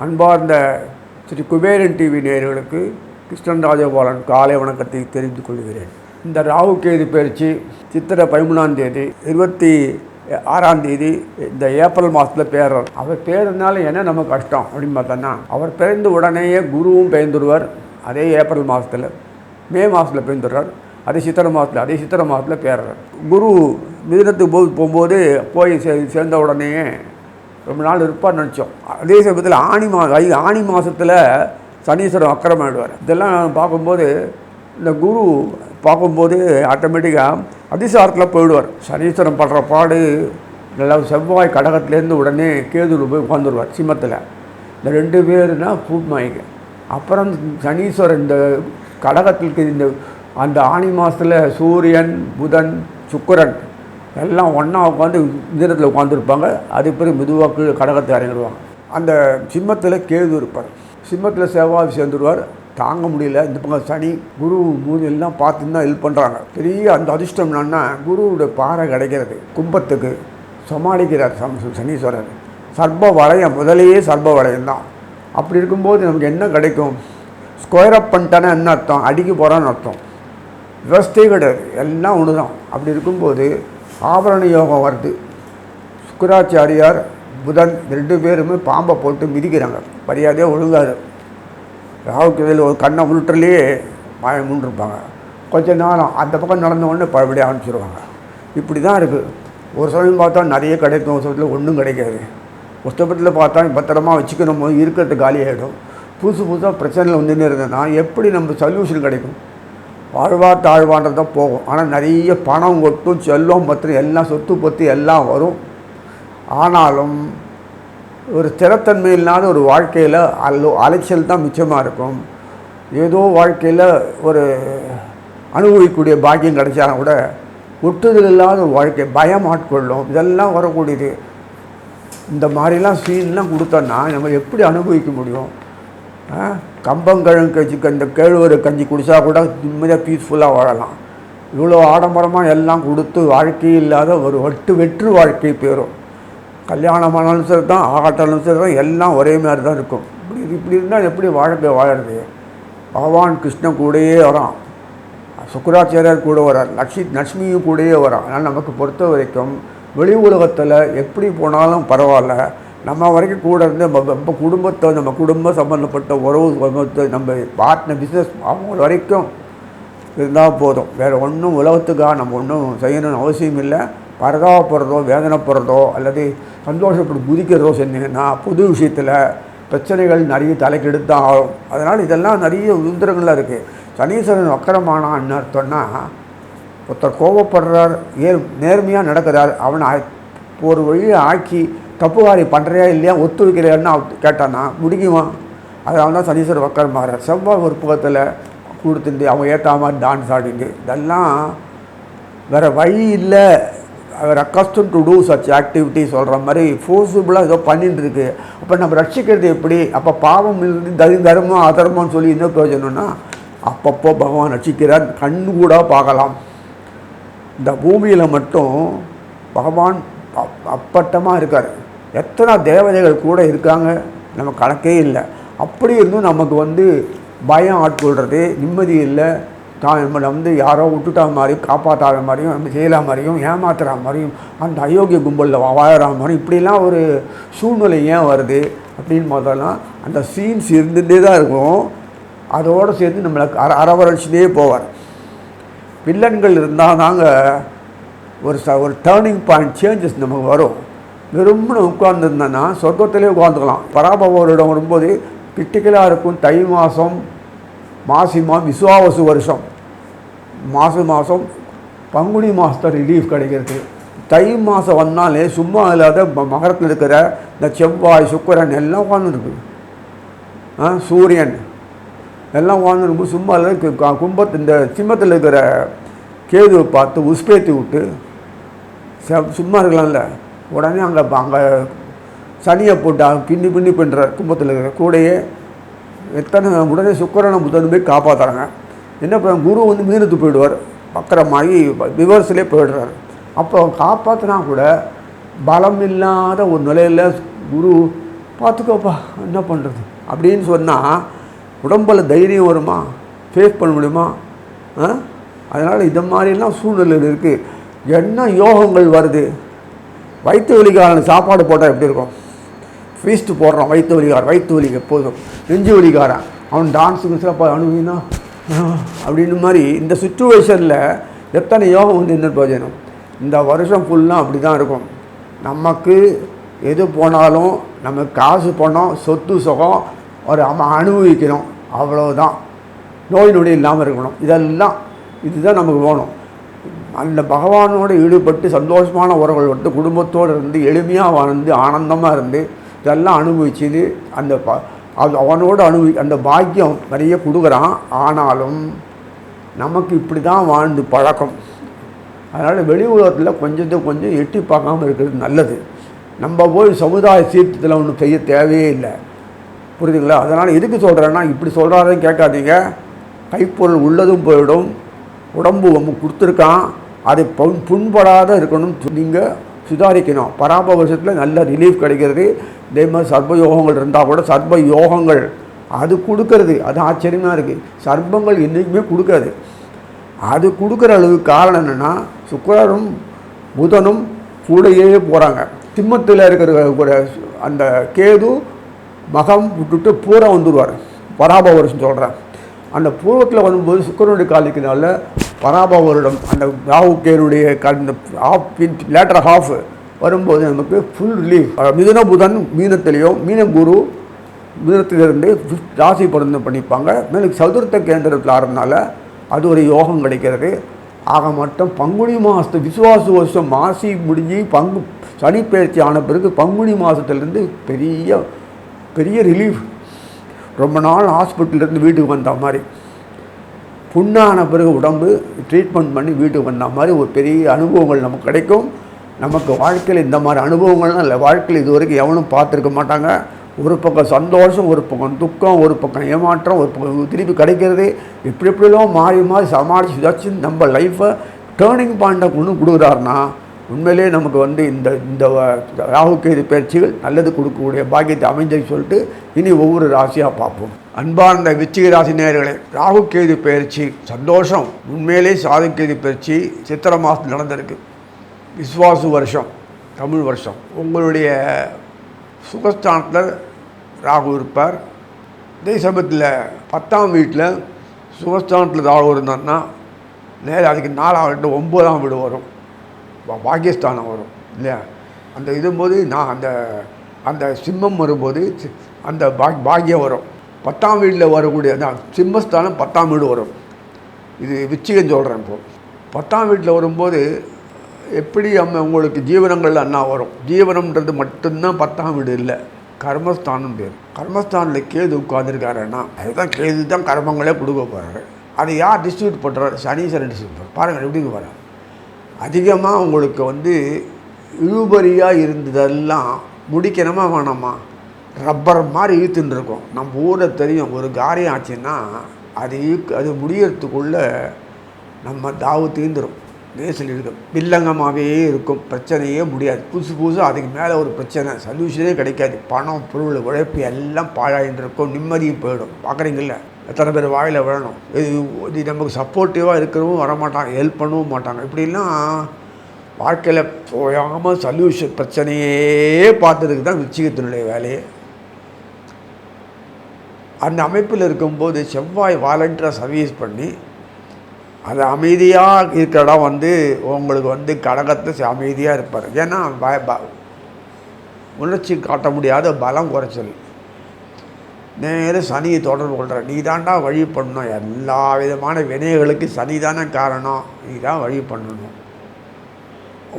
அன்பார்ந்த ஸ்ரீ குபேரன் டிவி நேயர்களுக்கு கிருஷ்ணன் ராஜகோபாலன் காலை வணக்கத்தை தெரிவித்துக் கொள்கிறேன். இந்த ராகு கேது பயிற்சி சித்திரை 13ஆம் தேதி 26ஆம் தேதி இந்த ஏப்ரல் மாதத்தில் பேரர். அவர் பேருனால என்ன நமக்கு கஷ்டம் அப்படின்னு பார்த்தோன்னா, அவர் பிறந்த உடனேயே குருவும் பெயர்ந்துடுவார். அதே ஏப்ரல் மாதத்தில், மே மாதத்தில் பெயர்ந்துடுறார். அதே சித்திரை மாதத்தில் பேரர். குரு மிதுனத்துக்கு போகும்போது போய் சேர்ந்த உடனேயே ரொம்ப நாள் இருப்பார்னு நினச்சோம். அதே சமயத்தில் ஆணி மாதத்தில் சனீஸ்வரன் வக்கரமாயிடுவார். இதெல்லாம் பார்க்கும்போது இந்த குரு பார்க்கும்போது ஆட்டோமேட்டிக்காக அதிசாரத்தில் போயிடுவார். சனீஸ்வரன் படுற பாடு நல்லா. செவ்வாய் கடகத்துலேருந்து உடனே கேதுவில் போய் உட்காந்துருவார் சிம்மத்தில். இந்த 2 பேருனா பூமாய்க்கு. அப்புறம் சனீஸ்வரன் இந்த கடகத்துக்கு இந்த அந்த ஆணி மாதத்தில் சூரியன், புதன், சுக்கிரன் எல்லாம் ஒன்றா உட்காந்து மிதுனத்தில் உட்காந்துருப்பாங்க. அது பிறகு மெதுவாக கடகத்தை இறங்கிடுவாங்க. அந்த சிம்மத்தில் கேது இருப்பார். சிம்மத்தில் செவ்வாய் சேர்ந்துடுவார். தாங்க முடியல. இந்த பக்கம் சனி, குரு, மூணு எல்லாம் பார்த்துன்னு தான் ஹெல்ப் பண்ணுறாங்க. பெரிய அந்த அதிர்ஷ்டம் என்னன்னா, குருவுடைய பாறை கிடைக்கிறது. கும்பத்துக்கு சமாளிக்கிறார் சனீஸ்வரர். சர்ப வளையம், முதலேயே சர்ப வளையம் தான். அப்படி இருக்கும்போது நமக்கு என்ன கிடைக்கும்? ஸ்கொயர் அப் பண்ணிட்டானே என்ன அர்த்தம்? அடிக்க போகிறான்னு அர்த்தம். விவஸ்தே கிடையாது, எல்லாம் ஒன்று தான். அப்படி இருக்கும்போது ஆபரண யோகம் வருது. சுக்கிராச்சாரியார், புதன் 2 பேருமே பாம்பை போட்டு மிதிக்கிறாங்க. மரியாதையாக ஒழுங்காரு. ராகுக்கு இதில் ஒரு கண்ணை உருட்டுலேயே முன்னிருப்பாங்க. கொஞ்ச நாளும் அந்த பக்கம் நடந்த உடனே பழபடியாக ஆரம்பிச்சிருவாங்க. இப்படி தான் இருக்குது. ஒரு சமயம் பார்த்தா நிறைய கிடைக்கும், ஒரு சமயத்தில் ஒன்றும் கிடைக்காது. புஸ்தகத்தில் பார்த்தா பத்திரமா வச்சுக்கணும் போது இருக்கிறது காலி ஆகிடும். புதுசாக பிரச்சனையில் வந்துன்னு இருந்ததுன்னா எப்படி நம்ம சொல்யூஷன் கிடைக்கும்? வாழ்வா தாழ்வான்றது தான் போகும். ஆனால் நிறைய பணம் கொட்டும், செல்வம் பத்திரம் எல்லாம், சொத்து பற்றி எல்லாம் வரும். ஆனாலும் ஒரு ஸ்திரத்தன்மை இல்லாத ஒரு வாழ்க்கையில் அலைச்சல் தான் மிச்சமாக இருக்கும். ஏதோ வாழ்க்கையில் ஒரு அனுபவிக்கக்கூடிய பாக்கியம் கிடைச்சா கூட ஒட்டுதல் இல்லாத ஒரு வாழ்க்கை, பயம் ஆட்கொள்ளும். இதெல்லாம் வரக்கூடியது. இந்த மாதிரிலாம் சீன்லாம் கொடுத்தோன்னா நம்ம எப்படி அனுபவிக்க முடியும்? கம்பங்கழங்கு இந்த கேழ்வரு கஞ்சி குடித்தா கூட நிம்மதியாக பீஸ்ஃபுல்லாக வாழலாம். இவ்வளோ ஆடம்பரமாக எல்லாம் கொடுத்து வாழ்க்கை இல்லாத ஒரு வெற்று வாழ்க்கை பேரும். கல்யாணமானாலும் சரி தான், ஆகட்டாலும் சரி தான், எல்லாம் ஒரே மாதிரி தான் இருக்கும். இப்படி இருந்தால் எப்படி வாழ்க்கை வாழறது? பகவான் கிருஷ்ணன் கூடயே வரான், சுக்கிராச்சாரியார் கூட வரார், லட்சுமியும் கூடயே வரான். அதனால் நமக்கு பொறுத்த வரைக்கும் வெளி உலகத்தில் எப்படி போனாலும் பரவாயில்ல, நம்ம வரைக்கும் கூட இருந்து நம்ம குடும்பத்தை, நம்ம குடும்ப சம்மந்தப்பட்ட உறவு, நம்ம பார்ட்னர், பிஸ்னஸ் அவங்க வரைக்கும் இருந்தால் போதும். வேறு ஒன்றும் உலகத்துக்காக நம்ம ஒன்றும் செய்யணும்னு அவசியம் இல்லை. பரதாபப்படுறதோ, வேதனைப்படுறதோ அல்லது சந்தோஷப்பட்டு குதிக்கிறதோ செஞ்சீங்கன்னா புது விஷயத்தில் பிரச்சனைகள் நிறைய தலைக்கெடுத்து தான் ஆகும். அதனால் இதெல்லாம் நிறைய உந்திரங்களாக இருக்குது. சனீஸ்வரன் வக்கரமானான்னு அர்த்தம்னா, ஒருத்தர் கோபப்படுறார், நேர்மையாக நடக்கிறார், அவனை ஒரு வழியை ஆக்கி தப்புகாரி பண்ணுறியா இல்லையா, ஒத்துழைக்கிறான்னு கேட்டான்னா முடிக்குமா? அதனால தான் சனீஸ்வரர் வக்கரம் மாறார். செவ்வாய் ஒரு பக்கத்தில் கொடுத்துட்டு அவங்க ஏற்ற மாதிரி டான்ஸ் ஆடிட்டு, இதெல்லாம் வேறு வழி இல்லை. அவர் accustom to do such activity சொல்கிற மாதிரி ஃபோர்ஸபுளாக ஏதோ பண்ணிட்டு இருக்கு. அப்போ நம்ம ரட்சிக்கிறது எப்படி? அப்போ பாவம் தர்மம் அதர்மம்னு சொல்லி என்ன பிரயோஜனம்னா, அப்பப்போ பகவான் ரட்சிக்கிறார். கண்ணு கூட பார்க்கலாம். இந்த பூமியில் மட்டும் பகவான் அப்பட்டமாக இருக்கார். எத்தனை தேவதைகள் கூட இருக்காங்க, நம்ம கணக்கே இல்லை. அப்படி இருந்தும் நமக்கு பயம் ஆட்கொள்கிறது, நிம்மதி இல்லை. நம்மளை யாரோ விட்டுட்டா மாதிரியும், காப்பாற்றாத மாதிரியும், நம்ம செய்யலா மாதிரியும், ஏமாத்துற மாதிரியும், அந்த அயோக்கிய கும்பலில் வாழற மாதிரியும், இப்படிலாம் ஒரு சூழ்நிலை ஏன் வருது அப்படின்னு பார்த்தோன்னா, அந்த சீன்ஸ் இருந்துகிட்டே தான் இருக்கும். அதோடு சேர்த்து நம்மளை அரவரைச்சிட்டே போவார். வில்லன்கள் இருந்தால் தாங்க ஒரு டேர்னிங் பாயிண்ட், சேஞ்சஸ் நமக்கு வரும். வெறும்னு உட்கார்ந்துருந்தேன்னா சொர்க்கத்திலே உட்காந்துக்கலாம். பராபவரிடம் வரும்போது கிரிட்டிக்கலாக இருக்கும். தை மாதம், மாசி மாதம், விசுவாவசு வருஷம், மாதம் பங்குனி மாதத்தை ரிலீஃப் கிடைக்கிறது. தை மாதம் வந்தாலே சும்மா இல்லாத மகரத்தில் இருக்கிற இந்த செவ்வாய், சுக்கிரன் எல்லாம் உட்காந்துருக்கு, சூரியன் எல்லாம் உட்காந்துருக்கும். சும்மா இல்லை. கும்பத்து இந்த சிம்மத்தில் இருக்கிற கேதுவை பார்த்து உஸ்பேத்தி விட்டு சும்மா இருக்கலாம்ல. உடனே அங்கே சனியை போட்டு பின்னி பண்ணுறார். கும்பத்தில் இருக்கிற கூடையே எத்தனை உடனே சுக்கிரனை புதன் போய் காப்பாற்றுறாங்க. என்ன பண்ண, குரு மீனத்துக்கு போயிடுவார். வக்கரமாகி ரிவர்ஸ்லேயே போயிடுறாரு. அப்போ காப்பாற்றினா கூட பலம் இல்லாத ஒரு நிலையில் குரு பார்த்துக்கோப்பா என்ன பண்ணுறது அப்படின்னு சொன்னால் உடம்பில் தைரியம் வருமா, ஃபேஸ் பண்ண முடியுமா? அதனால் இந்த மாதிரிலாம் சூழ்நிலையில் இருக்குது. என்ன யோகங்கள் வருது. வயிற்று வலிக்காரன் சாப்பாடு போட்டால் எப்படி இருக்கும்? ஃபீஸ்ட்டு போடுறான் வயிற்று வலிக்கு எப்போதும். நெஞ்சு வலிக்காரன் அவன் டான்ஸுக்கு சிறப்பாக அணுவினா அப்படின்னு மாதிரி இந்த சுச்சுவேஷனில் எத்தனை யோகம் வந்து என்ன பிரயோஜனம்? இந்த வருஷம் ஃபுல்லாக அப்படி தான் இருக்கும். நமக்கு எது போனாலும் நமக்கு காசு பணம் சொத்து சுகம் ஒரு அனுபவிக்கணும், அவ்வளோதான். நோய் நொடி இல்லாமல் இருக்கணும். இதுதான் நமக்கு வேணும். அந்த பகவானோடு ஈடுபட்டு சந்தோஷமான உறவுகள் வந்து குடும்பத்தோடு இருந்து எளிமையாக வாழ்ந்து ஆனந்தமாக இருந்து இதெல்லாம் அனுபவிச்சுது. அவனோடு அந்த பாக்கியம் நிறைய கொடுக்குறான். ஆனாலும் நமக்கு இப்படி தான் வாழ்ந்து பழக்கம். அதனால் வெளி உலகத்தில் கொஞ்சம் எட்டி பார்க்காமல் இருக்கிறது நல்லது. நம்ம போய் சமுதாய சீர்திருத்தத்தில் ஒன்றும் செய்ய தேவையே இல்லை. புரியுதுங்களா? அதனால் எதுக்கு சொல்கிறேன்னா, இப்படி சொல்கிறாரையும் கேட்காதீங்க. கைப்பொருள் உள்ளதும் போயிடும். உடம்பு கொடுத்துருக்கான், அது புண்படாத இருக்கணும். நீங்கள் சுதாரிக்கணும். பராப வருஷத்தில் நல்ல ரிலீஃப் கிடைக்கிறது. இதே மாதிரி சர்ப யோகங்கள் இருந்தால் கூட சர்ப யோகங்கள் அது கொடுக்கறது, அது ஆச்சரியமாக இருக்குது. சர்ப்பங்கள் என்றைக்குமே கொடுக்காது. அது கொடுக்குற அளவுக்கு காரணம் என்னென்னா, சுக்கிரனும் புதனும் கூடையே போகிறாங்க. சிம்மத்தில் இருக்கிற அந்த கேது மகம் விட்டுட்டு பூரம் வந்துடுவார். பராப வருஷம் சொல்கிறேன். அந்த பூர்வத்தில் வரும்போது சுக்கிரனுடைய காலிக்குனால பராப வருடம் அந்த ராகு கேனுடைய அந்த லேட்டர் ஹாஃப் வரும்போது நமக்கு ஃபுல் ரிலீஃப். மிதுன புதன் மீனத்திலேயும் மீனகுரு மீனத்திலிருந்து ராசி பொருந்தம் பண்ணிப்பாங்க. மேலும் சதுர்த்த கேந்திரத்தில் ஆகிறதுனால அது ஒரு யோகம் கிடைக்கிறது. ஆக மட்டும் பங்குனி மாதத்து விசுவாச வருஷம் மாசி முடிஞ்சு சனி பயிற்சி ஆன பிறகு பங்குனி மாதத்துலேருந்து பெரிய ரிலீஃப். ரொம்ப நாள் ஹாஸ்பிட்டல்லேருந்து வீட்டுக்கு வந்த மாதிரி, புண்ணான பிறகு உடம்பு ட்ரீட்மெண்ட் பண்ணி வீட்டுக்கு வந்த மாதிரி ஒரு பெரிய அனுபவங்கள் நமக்கு கிடைக்கும். நமக்கு வாழ்க்கையில் இந்த மாதிரி அனுபவங்கள்லாம் இல்லை. வாழ்க்கையில் இது வரைக்கும் எவனும் பார்த்துருக்க மாட்டாங்க. ஒரு பக்கம் சந்தோஷம், ஒரு பக்கம் துக்கம், ஒரு பக்கம் ஏமாற்றம், ஒரு பக்கம் திருப்பி கிடைக்கிறது. எப்படியெல்லாம் மாறி சமாளித்து வச்சு நம்ம லைஃப்பை டேர்னிங் பாயிண்ட்டை ஒன்று கொடுக்குறாருன்னா உண்மையிலே நமக்கு வந்து இந்த ராகு கேது பயிற்சிகள் நல்லது கொடுக்கக்கூடிய பாக்கியத்தை அமைஞ்சு சொல்லிட்டு இனி ஒவ்வொரு ராசியாக பார்ப்போம். அன்பார்ந்த விச்சிக ராசி நேயர்களே, ராகு கேது பயிற்சி சந்தோஷம். உண்மையிலே ராகு கேது பயிற்சி சித்திரை மாதத்தில் நடந்திருக்கு. விஸ்வாசு வருஷம், தமிழ் வருஷம். உங்களுடைய சுகஸ்தானத்தில் ராகு இருப்பார். இதே சமயத்தில் 10ஆம் வீட்டில் சுகஸ்தானத்தில் ராகு இருந்தார்னா நேரம் அதுக்கு 4ஆம் 9ஆம் வீடு வரும், பாகிஸ்தானம் வரும் இல்லையா? அந்த இதும்போது நான் அந்த சிம்மம் வரும்போது அந்த பாக்கியம் வரும். 10ஆம் வீட்டில் வரக்கூடிய அந்த சிம்மஸ்தானம் 10ஆம் வீடு வரும். இது விச்சிகம் சொல்கிறேன். இப்போது 10ஆம் வீட்டில் வரும்போது எப்படி உங்களுக்கு ஜீவனங்கள் அண்ணா வரும். ஜீவனம்ன்றது மட்டும்தான் 10ஆம் வீடு இல்லை, கர்மஸ்தானம் பேர். கர்மஸ்தானில் கேது உட்காந்துருக்காருன்னா அதுதான் கேது தான் கர்மங்களே கொடுக்க போகிறாரு. அதை யார் டிஸ்ட்ரிபியூட் பண்ணுறாரு? சனீஸ்வரன் டிஸ்ட்ரிபியூட் பண்ணுறாரு. பாருங்கள் எப்படிங்க வர அதிகமாக உங்களுக்கு வந்து இழுபறியாக இருந்ததெல்லாம் முடிக்கணுமா வேணாமா? ரப்பர் மாதிரி இழுத்துன்னு இருக்கும். நம்ம ஊரில் தெரியும், ஒரு காரியம் ஆச்சுன்னா அது முடியறதுக்குள்ளே நம்ம தாவு தீர்ந்துடும். சொல்லியிருக்கோம், வில்லங்கமாகவே இருக்கும், பிரச்சனையே முடியாது. புதுசாக அதுக்கு மேலே ஒரு பிரச்சனை, சொல்யூஷனே கிடைக்காது. பணம் பொருள் உழைப்பு எல்லாம் பாழாயின்னு இருக்கும், நிம்மதியும் போயிடும். பார்க்குறீங்கள எத்தனை பேர் வாயில் விழணும். இது நமக்கு சப்போர்ட்டிவாக இருக்கிறவும் வரமாட்டாங்க, ஹெல்ப் பண்ணவும் மாட்டாங்க. இப்படிலாம் வாழ்க்கையில் போயாமல் சொல்யூஷன் பிரச்சனையே பார்த்ததுக்கு தான் விச்சிகத்தினுடைய வேலையே. அந்த அமைப்பில் இருக்கும்போது செவ்வாய் வாலண்டியராக சர்வீஸ் பண்ணி அது அமைதியாக இருக்கிற இடம் வந்து உங்களுக்கு வந்து கடகத்தில் அமைதியாக இருப்பார். ஏன்னா உணர்ச்சி காட்ட முடியாத பலம் குறைச்சல். நேரம் சனியை தொடர்பு கொள்கிற, நீ தாண்டா வழி பண்ணணும். எல்லா விதமான வினைகளுக்கு சனி தானே காரணம், நீ தான் வழி பண்ணணும்.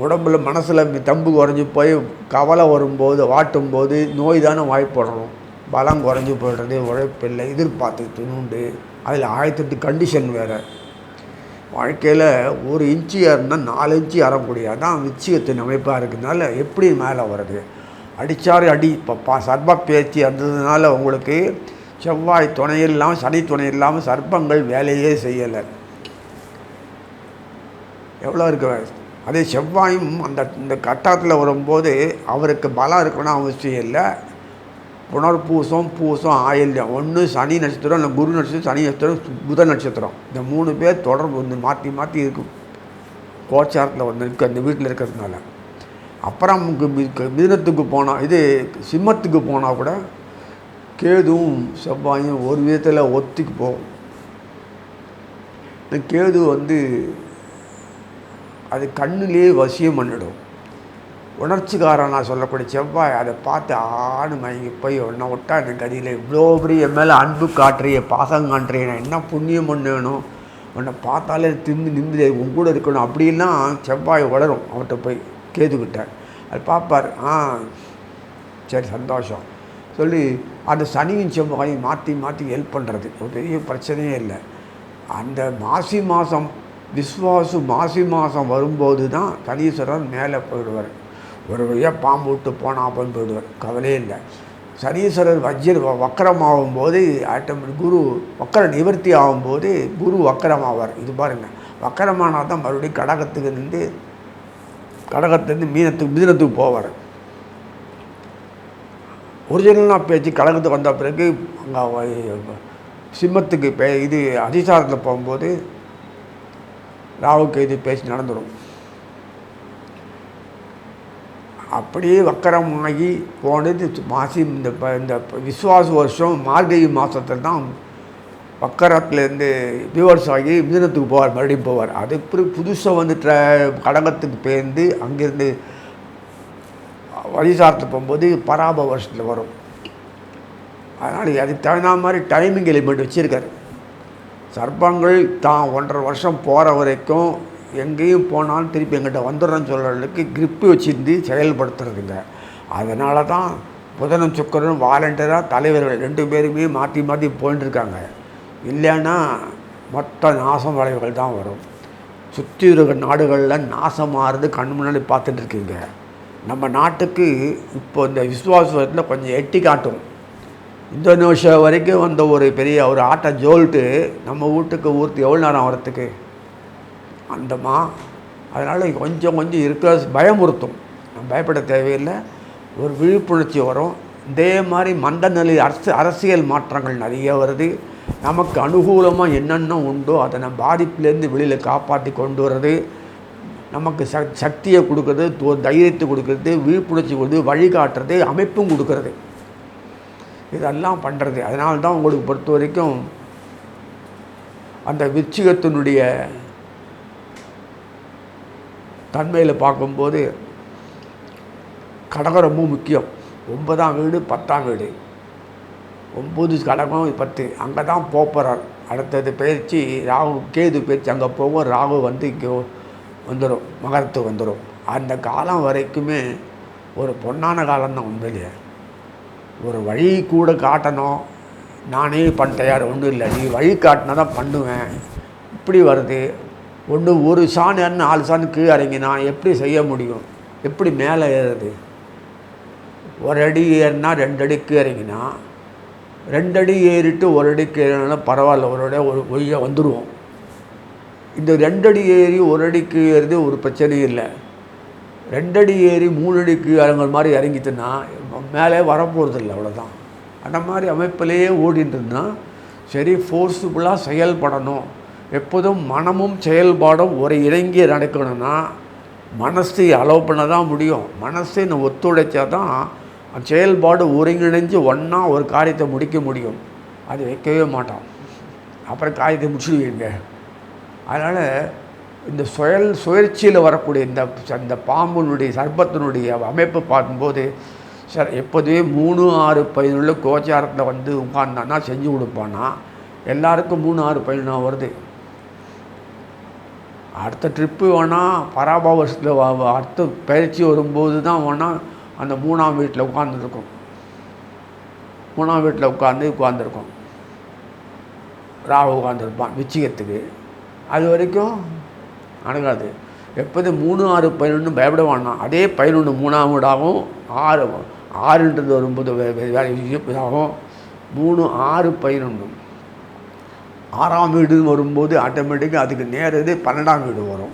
உடம்புல மனசில் தம்பு குறைஞ்சி போய் கவலை வரும்போது வாட்டும்போது நோய் தானே வாய்ப்படணும். பலம் குறைஞ்சி போய்டுறது, உழைப்பில்லை, எதிர்பார்த்து துணுண்டு, அதில் 1008 கண்டிஷன் வேறு. வாழ்க்கையில் 1 இன்ச்சு ஏறினா 4 இன்ச்சு ஏறக்கூடிய அதான் விச்சிகத்தின் அமைப்பாக இருக்கிறதுனால எப்படி மேலே வருது. அடித்தார் அடி. இப்போ சர்ப்ப பேச்சு இருந்ததுனால உங்களுக்கு செவ்வாய் துணை இல்லாமல் சனி துணை இல்லாமல் சர்ப்பங்கள் வேலையே செய்யலை. எவ்வளோ இருக்கு அதே செவ்வாயும் இந்த கட்டத்தில் வரும்போது அவருக்கு பலம் இருக்கணும்னு அவசியம் இல்லை. புனர்பூசம், பூசம், ஆயில்யம், ஒன்று சனி நட்சத்திரம், இல்லை குரு நட்சத்திரம், சனி நட்சத்திரம், புத நட்சத்திரம், இந்த 3 பேர் தொடர்பு வந்து மாற்றி மாற்றி இருக்கும் கோச்சாரத்தில் வந்து அந்த வீட்டில் இருக்கிறதுனால. அப்புறம் மிதுனத்துக்கு போனால், இது சிம்மத்துக்கு போனால் கூட கேதுவும் செவ்வாயும் ஒரு விதத்தில் ஒத்திக்கு போகும். இந்த கேது வந்து அது கண்ணிலேயே வசியம் பண்ணிடும். உணர்ச்சிக்காரன் சொல்லக்கூடிய செவ்வாய் அதை பார்த்து ஆடு மயங்கி போய் ஒன்றை விட்டா எனக்கு கதியில் இவ்வளோ பெரிய என் மேலே அன்பு காட்டுறிய, பாசம் காட்டுறிய, நான் என்ன புண்ணியம் பண்ணணும், உன்னை பார்த்தாலே நிம்மதி உன் கூட இருக்கணும் அப்படின்லாம் செவ்வாய் வளரும் அவர்கிட்ட போய் கேதுக்கிட்ட. அது பார்ப்பார், சரி சந்தோஷம் சொல்லி அந்த சனியின் செவ்வாயும் மாற்றி மாற்றி ஹெல்ப் பண்ணுறது ஒரு பெரிய பிரச்சனையே இல்லை. அந்த மாசி மாதம் மாசி மாதம் வரும்போது தான் சனீஸ்வரன் மேலே போயிடுவார். ஒரு வழியாக பாம்பு விட்டு போனால் அப்படின்னு போயிடுவார், கவலையே இல்லை. சனீஸ்வரர் வக்கரமாகும் போது குரு வக்கர நிவர்த்தி ஆகும்போது குரு வக்கரமாவார். இது பாருங்கள், வக்கரமானால் தான் மறுபடியும் கடகத்துலேருந்து மிதுனத்துக்கு போவார். ஒரிஜினலாக பேச்சு கடகத்துக்கு வந்த பிறகு அங்கே சிம்மத்துக்கு இது அதிசாரத்தில் போகும்போது ராவுக்கு இது பேசி நடந்துடும். அப்படியே வக்கரமாகி போனது மாசி இந்த விஸ்வாச வருஷம் மார்கழி மாதத்தில் தான் வக்கரத்துலேருந்து ரிவர்ஸ் ஆகி மிதுனத்துக்கு போவார், மறுபடியும் போவார். அதுக்கு புதுசாக வந்து கடகத்துக்கு பேர்ந்து அங்கேருந்து அதிசாரத்தில் போகும்போது பராப வருஷத்தில் வரும். அதனால் அதுக்கு தகுந்த மாதிரி டைமிங் எலிமெண்ட் வச்சுருக்காரு. சர்ப்பங்கள் தான் 1.5 வருஷம் போகிற வரைக்கும் எங்கேயும் போனாலும் திருப்பி எங்கிட்ட வந்துடுறேன்னு சொல்கிறதுக்கு கிரிப்பு வச்சுருந்து செயல்படுத்துறதுங்க. அதனால தான் புதனும் சுக்கரனும் வாலண்டியராக தலைவர்கள் 2 பேருமே மாற்றி மாற்றி போயிட்டுருக்காங்க. இல்லைன்னா மொத்த நாசம் விளைவுகள் தான் வரும். சுற்றி இருக்கிற நாடுகளில் நாசமாகிறது கண் முன்னாடி பார்த்துட்ருக்கீங்க. நம்ம நாட்டுக்கு இப்போ இந்த விஸ்வாசத்தில் கொஞ்சம் எட்டி காட்டும். இந்தோனேஷியா வரைக்கும் வந்த ஒரு பெரிய ஒரு ஆட்டை ஜோல்ட்டு நம்ம வீட்டுக்கு ஊர்த்து எவ்வளோ நேரம் வரத்துக்கு அந்தமா. அதனால் கொஞ்சம் இருக்க பயமுறுத்தும். நம்ம பயப்பட தேவையில்லை, ஒரு விழிப்புணர்ச்சி வரும். இதே மாதிரி மந்தநிலை அரசியல் மாற்றங்கள் நிறைய வருது. நமக்கு அனுகூலமாக என்னென்ன உண்டோ அதை நம்ம பாதிப்புலேருந்து வெளியில் காப்பாற்றி கொண்டு வர்றது, நமக்கு சக்தியை கொடுக்குறது, தைரியத்தை கொடுக்கறது, விழிப்புணர்ச்சி கொடுக்குறது, வழிகாட்டுறது, அமைப்பும் கொடுக்கறது, இதெல்லாம் பண்ணுறது. அதனால தான் உங்களுக்கு பொறுத்த வரைக்கும் அந்த விருச்சிகத்தினுடைய தன்மையில் பார்க்கும்போது கடகம் ரொம்ப முக்கியம். 9ஆம் வீடு 10ஆம் வீடு, 9 கடகம் 10 அங்கே தான் போகிறார். அடுத்தது பயிற்சி ராகு கேது பயிற்சி அங்கே போகும். ராகு வந்து இங்கே வந்துடும், மகரத்துக்கு வந்துடும். அந்த காலம் வரைக்குமே ஒரு பொன்னான காலம்தான். உண்மையிலேயே ஒரு வழி கூட காட்டணும், நானே பண்ண தயார் ஒன்றும் இல்லை, நீ வழி காட்டினா தான் பண்ணுவேன். இப்படி வருது. ஒரு சாணி 4 சாணி கீழே இறங்கினா எப்படி செய்ய முடியும்? எப்படி மேலே ஏறுது? 1 அடி ஏறினா 2 அடிக்கு இறங்கினா 2 அடி ஏறிட்டு 1 அடிக்கு ஏறினா பரவாயில்ல, ஒரு வழியாக வந்துடுவோம். இந்த 2 அடி ஏறி 1 அடிக்கு ஏறுது ஒரு பிரச்சனையும் இல்லை. 2 அடி ஏறி 3 அடிக்கு இறங்குற மாதிரி இறங்கிட்டுன்னா மேலே வரப்போகிறதில்ல, அவ்வளோதான். அந்த மாதிரி அமைப்பிலேயே ஓடிட்டுருந்தா சரி. ஃபோர்ஸபுளாக செயல்படணும். எப்போதும் மனமும் செயல்பாடும் ஒரு இறங்கி நடக்கணும்னா மனசை அலோவ் பண்ண தான் முடியும். மனசை நம்ம ஒத்துழைச்சா தான் செயல்பாடு ஒருங்கிணைஞ்சு ஒன்றா ஒரு காரியத்தை முடிக்க முடியும். அது வைக்கவே மாட்டோம், அப்புறம் காரியத்தை முடிச்சுடுவீங்க. அதனால் இந்த சுழற்சியில் வரக்கூடிய இந்த பாம்பினுடைய சர்ப்பத்தினுடைய அமைப்பு பார்க்கும்போது சார் எப்போதுமே 3, 6, 11 கோச்சாரத்தில் வந்து உட்கார்ந்தான்னா செஞ்சு கொடுப்பானா. எல்லாருக்கும் 3, 6, 11 வருது. அடுத்த ட்ரிப்பு வேணால் பராபா வருஷத்தில் அடுத்த பயிற்சி வரும்போது தான் வேணால் அந்த 3ஆம் வீட்டில் உட்காந்துருக்கும். 3ஆம் வீட்டில் உட்காந்துருக்கோம். ராகு உட்காந்துருப்பான் விச்சிகத்துக்கு. அது வரைக்கும் அணுகாது. எப்போது 3, 6, 11 பயப்பட வேணாம். அதே 11 3ஆம் வீடாகவும் 6ன்றது வரும்போது வேலை இதாகும். 3, 6, 11 6ஆம் வீடு வரும்போது ஆட்டோமேட்டிக்காக அதுக்கு நேரது 12ஆம் வீடு வரும்.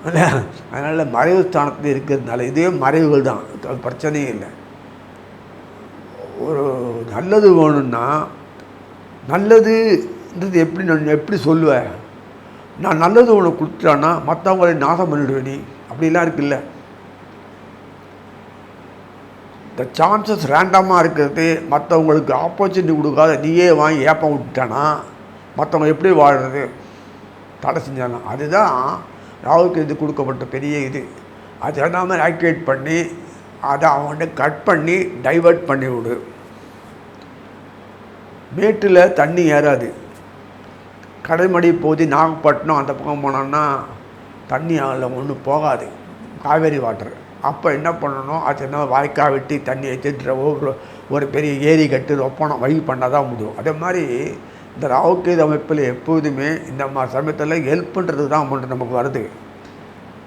அதனால் மறைவு ஸ்தானத்தில் இருக்கிறதுனால இதே மறைவுகள் தான், அது பிரச்சனையே இல்லை. ஒரு நல்லது வேணும்னா நல்லதுன்றது எப்படி சொல்லுவேன்? நான் நல்லது உனக்கு கொடுத்துட்டான்னா மற்றவங்களை நாசம் பண்ணிவிடுவேன் நீ, அப்படிலாம் இருக்குல்ல. இந்த சான்சஸ் ரேண்டமாக இருக்கிறது, மற்றவங்களுக்கு ஆப்பர்ச்சுனிட்டி கொடுக்காத நீயே வாங்கி ஏப்பம் விட்டுட்டானா மற்றவங்க எப்படி வாழ்கிறது? தடை செஞ்சாலும் அதுதான் ராகுக்கு இது கொடுக்கப்பட்ட பெரிய இது. அது எல்லாமே ஆக்டிவேட் பண்ணி அதை அவன்கிட்ட கட் பண்ணி டைவர்ட் பண்ணி விடு. மேட்டில் தண்ணி ஏறாது, கடைமடி போது நாகப்பட்டினம் அந்த பக்கம் போனோன்னா தண்ணி அதில் ஒன்றும் போகாது, காவேரி வாட்டர். அப்போ என்ன பண்ணணும், அது என்ன வாய்க்கால் வெட்டி தண்ணி எடுத்துட்டு ஒரு பெரிய ஏரி கட்டு ரொப்பணம் வழி பண்ணால் தான் முடியும். அதே மாதிரி இந்த ராகுகேது அமைப்பில் எப்போதுமே இந்த சமயத்தில் ஹெல்ப் பண்ணுறது தான் அமௌண்ட் நமக்கு வருது,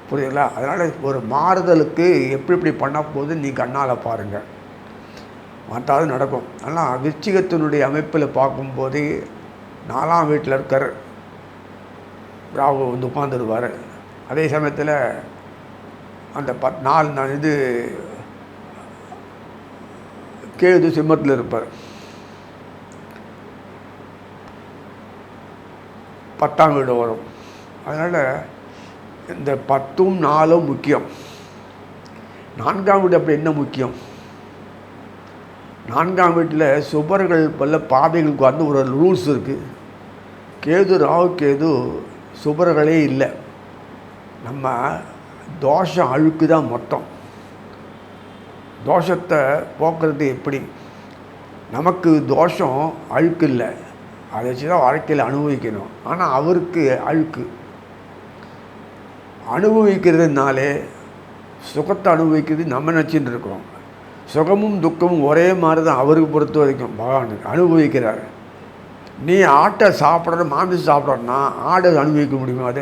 புரியுதுங்களா? அதனால் ஒரு மாறுதலுக்கு எப்படி பண்ண போது நீ கண்ணால் பாருங்கள், மாற்றாவது நடக்கும். ஆனால் விருச்சிகத்தினுடைய அமைப்பில் பார்க்கும்போது 4ஆம் வீட்டில் இருக்கிற ராகு வந்து உட்காந்துருவார். அதே சமயத்தில் அந்த 4 இது கேது சிம்மத்தில் இருப்பார். 10ஆம் வீடு வரும். அதனால் இந்த 10ம் 4ம் முக்கியம். 4ஆம் வீடு அப்படி என்ன முக்கியம்? 4ஆம் வீட்டில் சுபர்கள் பல பாதைகளுக்கு வந்து ஒரு ரூல்ஸ் இருக்குது. கேது ராகு கேது சுபர்களே இல்லை. நம்ம தோஷம் அழுக்கு தான் மொத்தம். தோஷத்தை போக்குறது எப்படி? நமக்கு தோஷம் அழுக்கு இல்லை, அதை வச்சு தான் வாழ்க்கையில் அனுபவிக்கணும். ஆனால் அவருக்கு அழுக்கு. அனுபவிக்கிறதுனாலே சுகத்தை அனுபவிக்கிறது நம்ம நினச்சின்னு இருக்கோம். சுகமும் துக்கமும் ஒரே மாதிரி தான் அவருக்கு பொறுத்த வரைக்கும். பகவானுக்கு அனுபவிக்கிறார். நீ ஆட்டை சாப்பிட்ற மாமிசம் சாப்பிட்றன்னா ஆடை அனுபவிக்க முடியுமா?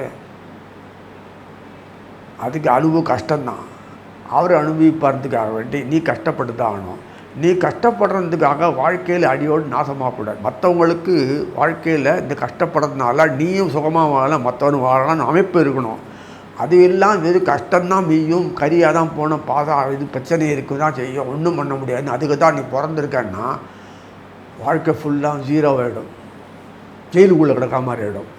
அதுக்கு அனுபவம் கஷ்டம்தான். அவர் அனுபவிப்பறதுக்காக வேண்டி நீ கஷ்டப்பட்டு தான் ஆகணும். நீ கஷ்டப்படுறதுக்காக வாழ்க்கையில் அடியோடு நாசமாகக்கூடாது. மற்றவங்களுக்கு வாழ்க்கையில் இந்த கஷ்டப்படுறதுனால நீயும் சுகமாக வாழலாம், மற்றவனும் வாழலாம்னு அமைப்பு இருக்கணும். அது எல்லாம் வெறும் கஷ்டம்தான், மீயும் கரியாக தான் போன பாதம் இது பிரச்சனை இருக்குது தான் செய்யும், ஒன்றும் பண்ண முடியாதுன்னு அதுக்கு தான் நீ பிறந்திருக்கன்னா வாழ்க்கை ஃபுல்லாக 0 ஆகிடும். ஜெயிலுக்குள்ளே கிடக்க மாதிரி ஆகிடும்.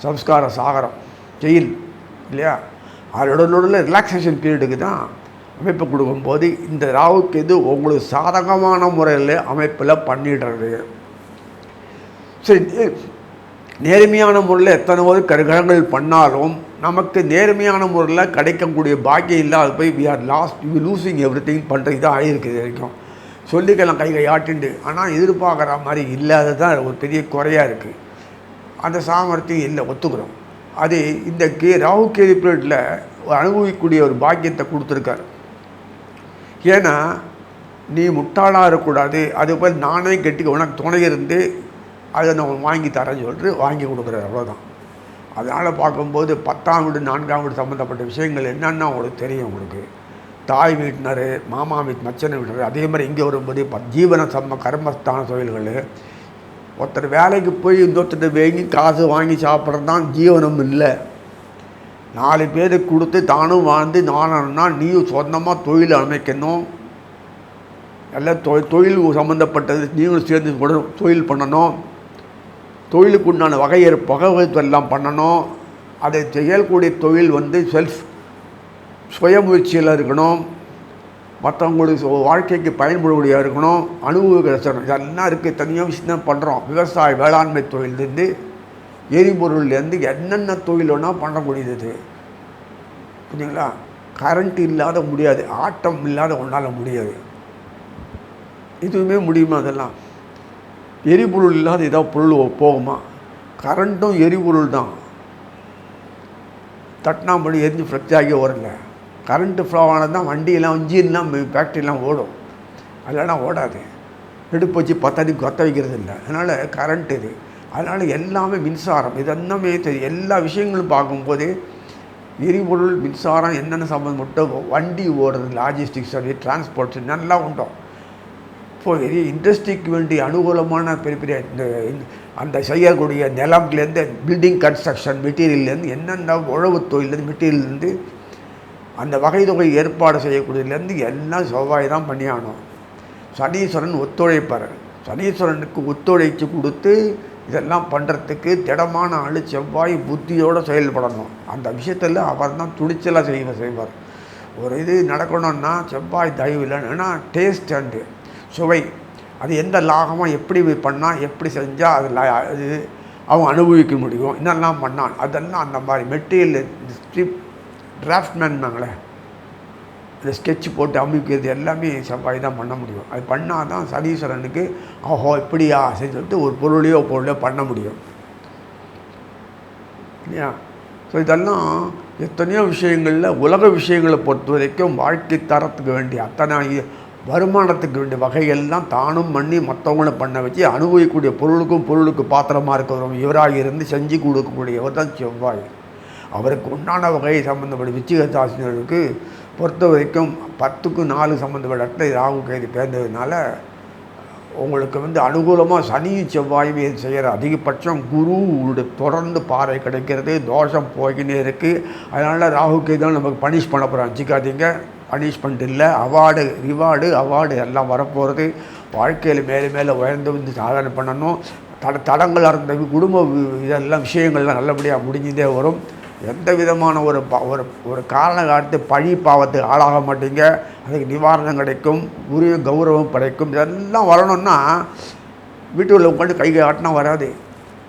சம்ஸ்கார சாகரம் ஜெயில் இல்லையா? அதோட ரிலாக்ஸேஷன் பீரியடுக்கு தான் அமைப்பு கொடுக்கும்போது இந்த ராகுக்கு இது உங்களுக்கு சாதகமான முறையில் அமைப்பில் பண்ணிடுறது. சரி, நேர்மையான முறையில் எத்தனை கிரகங்கள் பண்ணாலும் நமக்கு நேர்மையான முறையில் கிடைக்கக்கூடிய பாக்கியம் இல்லாத போய் we are losing everything பண்ணுறது தான் ஆகியிருக்குது வரைக்கும். சொல்லிக்கலாம் கை ஆட்டிண்டு, ஆனால் எதிர்பார்க்குற மாதிரி இல்லாத தான் ஒரு பெரிய குறையாக இருக்குது. அந்த சாமர்த்தியம் இல்லை, ஒத்துக்கிறோம். அது இந்த ராகு கேது பீரியடில் அனுபவிக்கக்கூடிய ஒரு பாக்கியத்தை கொடுத்துருக்காரு. ஏன்னா நீ முட்டாளாக இருக்கக்கூடாது. அதுபோல் நானே கெட்டிக்க உனக்கு துணை இருந்து அதை நான் வாங்கி தரேன்னு சொல்லிட்டு வாங்கி கொடுக்குறாரு, அவ்வளோதான். அதனால் பார்க்கும்போது 10ஆம் வீடு 4ஆம் வீடு சம்மந்தப்பட்ட விஷயங்கள் என்னென்னா உங்களுக்கு தெரியும். உங்களுக்கு தாய் வீட்டினர், மாமா வீட்டு மச்சனை வீட்டினர், அதே மாதிரி இங்கே வரும்போது ஜீவன கர்மஸ்தான தொழில்கள். ஒருத்தர் வேலைக்கு போய் இன்னொருத்தர் வாங்கி காசு வாங்கி சாப்பிட்றது தான் ஜீவனம் இல்லை. 4 பேருக்கு கொடுத்து தானும் வாழ்ந்து நானா நீயும் சொந்தமாக தொழில் அமைக்கணும். எல்லாம் தொழில் சம்மந்தப்பட்டது நீங்களும் சேர்ந்து தொழில் பண்ணணும். தொழிலுக்கு உண்டான வகையெல்லாம் பண்ணணும். அதை செய்யக்கூடிய தொழில் சுய முயற்சியில் இருக்கணும். மற்றவங்களுக்கு வாழ்க்கைக்கு பயன்படக்கூடியதாக இருக்கணும். அனுபவ இதெல்லாம் இருக்குது. தனியாக விஷயம் பண்ணுறோம். விவசாய வேளாண்மை தொழிலேருந்து எரிபொருள்லேருந்து என்னென்ன தொழில் வேணால் பண்ணக்கூடியது. புரியுங்களா? கரண்ட் இல்லாத முடியாது, ஆட்டம் இல்லாத ஒன்றால் முடியாது. இதுவுமே முடியுமா? அதெல்லாம் எரிபொருள் இல்லாத ஏதாவது பொருள் போகுமா? கரண்ட்டும் எரிபொருள் தான். தட்டினாம்படி எரிஞ்சு ஃப்ரெஷ் ஆகி வரல. கரண்ட்டு ஃப்ளோ ஆனது தான் வண்டியெல்லாம் இன்ஜின்லாம் ஃபேக்ட்ரிலாம் ஓடும், அதெல்லாம் ஓடாது. எடுப்பு வச்சு 10 அடிக்கு கொத்த வைக்கிறது இல்லை. அதனால் கரண்ட் இது. அதனால் எல்லாமே மின்சாரம். இது எல்லாமே தெரியும். எல்லா விஷயங்களும் பார்க்கும்போது எரிபொருள் மின்சாரம் என்னென்ன சம்பந்தம் மட்டும் வண்டி ஓடுறது, லாஜிஸ்டிக்ஸ் சர்வீஸ், டிரான்ஸ்போர்ட் நல்லா உண்டோம். இப்போது இண்டஸ்ட்ரிக்கு வேண்டிய அனுகூலமான பெரிய பெரிய இந்த அந்த செய்யக்கூடிய நிலம்லேருந்து பில்டிங் கன்ஸ்ட்ரக்ஷன் மெட்டீரியல்லேருந்து என்னென்ன உழவு தொழிலேருந்து மெட்டீரியல்லேருந்து அந்த வகை தொகை ஏற்பாடு செய்யக்கூடியதுலேருந்து எல்லாம் செவ்வாய் தான் பண்ணியானோம். சனீஸ்வரன் ஒத்துழைப்பார். சனீஸ்வரனுக்கு ஒத்துழைச்சு கொடுத்து இதெல்லாம் பண்ணுறதுக்கு திடமான ஆள் செவ்வாய் புத்தியோடு செயல்படணும். அந்த விஷயத்தில் அவர் தான் துணிச்சலாக செய்வார். ஒரு இது நடக்கணும்னா செவ்வாய் தயவு இல்லைன்னா டேஸ்ட் அண்டு சுவை, அது எந்த லாகமாக எப்படி பண்ணால் எப்படி செஞ்சால் அதில் அது அவங்க அனுபவிக்க முடியும், என்னெல்லாம் பண்ணால் அதெல்லாம் அந்த மாதிரி மெட்டீரியல் ஸ்ட்ரிப் டிராஃப்ட்மேன்னாங்களே இந்த ஸ்கெட்ச் போட்டு அமைக்கிறது எல்லாமே செவ்வாய் தான் பண்ண முடியும். அது பண்ணால் தான் சனீஸ்வரனுக்கு ஓஹோ இப்படியா சொல்லிட்டு ஒரு பொருளையோ பண்ண முடியும் இல்லையா. ஸோ இதெல்லாம் எத்தனையோ விஷயங்களில் உலக விஷயங்களை பொறுத்த வரைக்கும் வாழ்க்கை தரத்துக்கு வேண்டிய அத்தனை வருமானத்துக்கு வேண்டிய வகைகள்லாம் தானும் பண்ணி மற்றவங்களும் பண்ண வச்சு அனுபவிக்கக்கூடிய பொருளுக்கு பாத்திரமாக இருக்கிறவங்க இவராக இருந்து செஞ்சு கொடுக்கக்கூடியவர் தான் செவ்வாய். அவருக்கு உண்டான வகை சம்மந்தப்பட்ட விச்சிகதாசினருக்கு பொறுத்த வரைக்கும் 10க்கு 4 சம்மந்தப்பட்ட இடத்துல ராகு கேது பேர்ந்ததுனால உங்களுக்கு அனுகூலமாக சனியும் செவ்வாயுமே செய்கிற அதிகபட்சம் குருவுடைய தொடர்ந்து பார்வை கிடைக்கிறது, தோஷம் போய்கினே இருக்குது. அதனால் ராகு கேது நமக்கு பனிஷ் பண்ண போகிறோம், வச்சுக்காதீங்க. பனிஷ்மெண்ட் இல்லை, அவார்டு எல்லாம் வரப்போகிறது. வாழ்க்கையில் மேலே உயர்ந்து சாதனை பண்ணணும். தடங்கள் இருந்த குடும்ப இதெல்லாம் விஷயங்கள்லாம் நல்லபடியாக முடிஞ்சதே வரும். எந்த விதமான ஒரு காரண காலத்து பழி பாவத்துக்கு ஆளாக மாட்டீங்க. அதுக்கு நிவாரணம் கிடைக்கும், உரிய கௌரவம் கிடைக்கும். இதெல்லாம் வரணும்னா வீட்டுக்குள்ளே உட்காந்து கை காட்டினா வராது.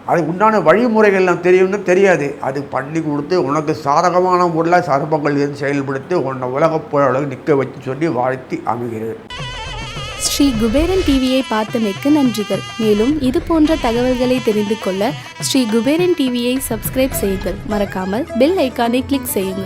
அதுக்கு உண்டான வழிமுறைகள்லாம் தெரியும்னு தெரியாது. அது பண்ணி கொடுத்து உனக்கு சாதகமான முறையில் சர்ப்பங்கள் இருந்து செயல்படுத்தி உன்னை உலகப் புகழ் நிற்க வச்சு சொல்லி வாழ்த்தி அமைகிறேன். ஸ்ரீ குபேரன் டிவியை பார்த்தமைக்கு நன்றிகள். மேலும் இது போன்ற தகவல்களை தெரிந்து கொள்ள ஸ்ரீ குபேரன் டிவியை சப்ஸ்கிரைப் செய்யுங்கள். மறக்காமல் பெல் ஐக்கானை கிளிக் செய்யுங்கள்.